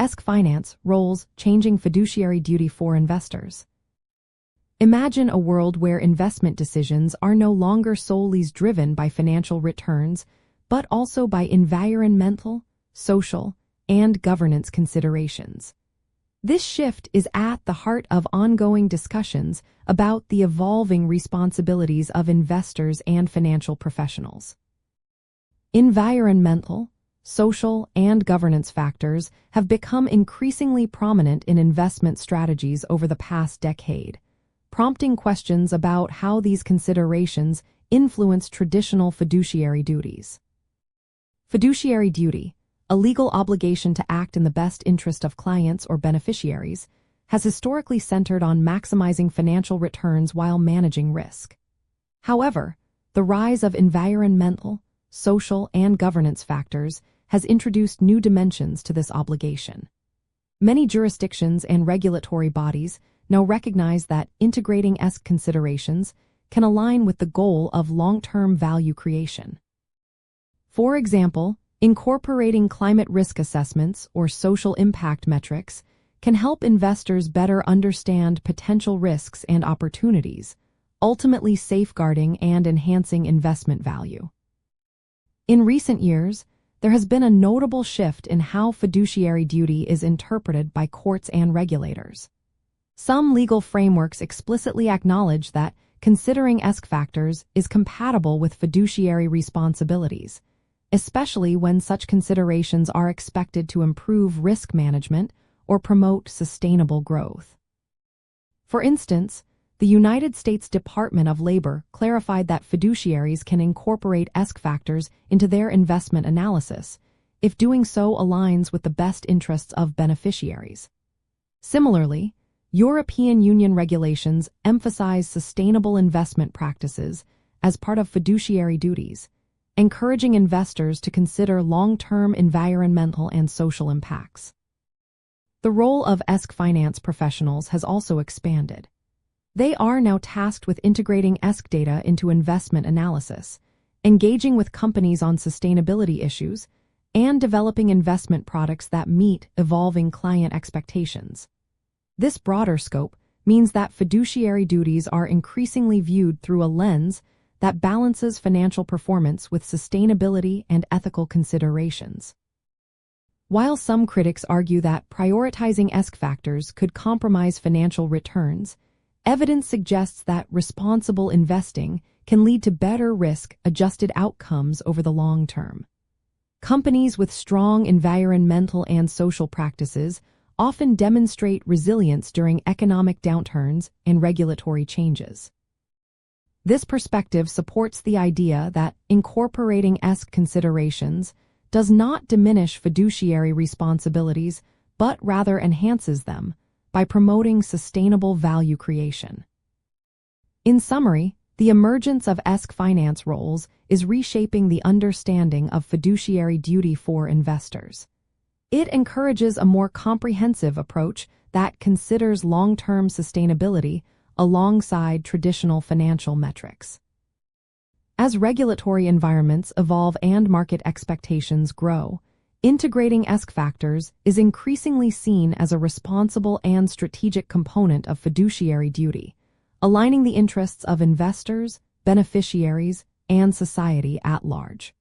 ESG finance roles changing fiduciary duty for investors. Imagine a world where investment decisions are no longer solely driven by financial returns, but also by environmental, social, and governance considerations. This shift is at the heart of ongoing discussions about the evolving responsibilities of investors and financial professionals. Environmental, social, and governance factors have become increasingly prominent in investment strategies over the past decade, prompting questions about how these considerations influence traditional fiduciary duties. Fiduciary duty, a legal obligation to act in the best interest of clients or beneficiaries, has historically centered on maximizing financial returns while managing risk. However, the rise of environmental, social, and governance factors has introduced new dimensions to this obligation. Many jurisdictions and regulatory bodies now recognize that integrating ESG considerations can align with the goal of long-term value creation. For example, incorporating climate risk assessments or social impact metrics can help investors better understand potential risks and opportunities, ultimately safeguarding and enhancing investment value. In recent years, there has been a notable shift in how fiduciary duty is interpreted by courts and regulators. Some legal frameworks explicitly acknowledge that considering ESG factors is compatible with fiduciary responsibilities, especially when such considerations are expected to improve risk management or promote sustainable growth. For instance, the United States Department of Labor clarified that fiduciaries can incorporate ESG factors into their investment analysis if doing so aligns with the best interests of beneficiaries. Similarly, European Union regulations emphasize sustainable investment practices as part of fiduciary duties, encouraging investors to consider long-term environmental and social impacts. The role of ESG finance professionals has also expanded. They are now tasked with integrating ESG data into investment analysis, engaging with companies on sustainability issues, and developing investment products that meet evolving client expectations. This broader scope means that fiduciary duties are increasingly viewed through a lens that balances financial performance with sustainability and ethical considerations. While some critics argue that prioritizing ESG factors could compromise financial returns, evidence suggests that responsible investing can lead to better risk-adjusted outcomes over the long term. Companies with strong environmental and social practices often demonstrate resilience during economic downturns and regulatory changes. This perspective supports the idea that incorporating ESG considerations does not diminish fiduciary responsibilities, but rather enhances them by promoting sustainable value creation. In summary, the emergence of ESG finance roles is reshaping the understanding of fiduciary duty for investors. It encourages a more comprehensive approach that considers long-term sustainability alongside traditional financial metrics. As regulatory environments evolve and market expectations grow, integrating ESG factors is increasingly seen as a responsible and strategic component of fiduciary duty, aligning the interests of investors, beneficiaries, and society at large.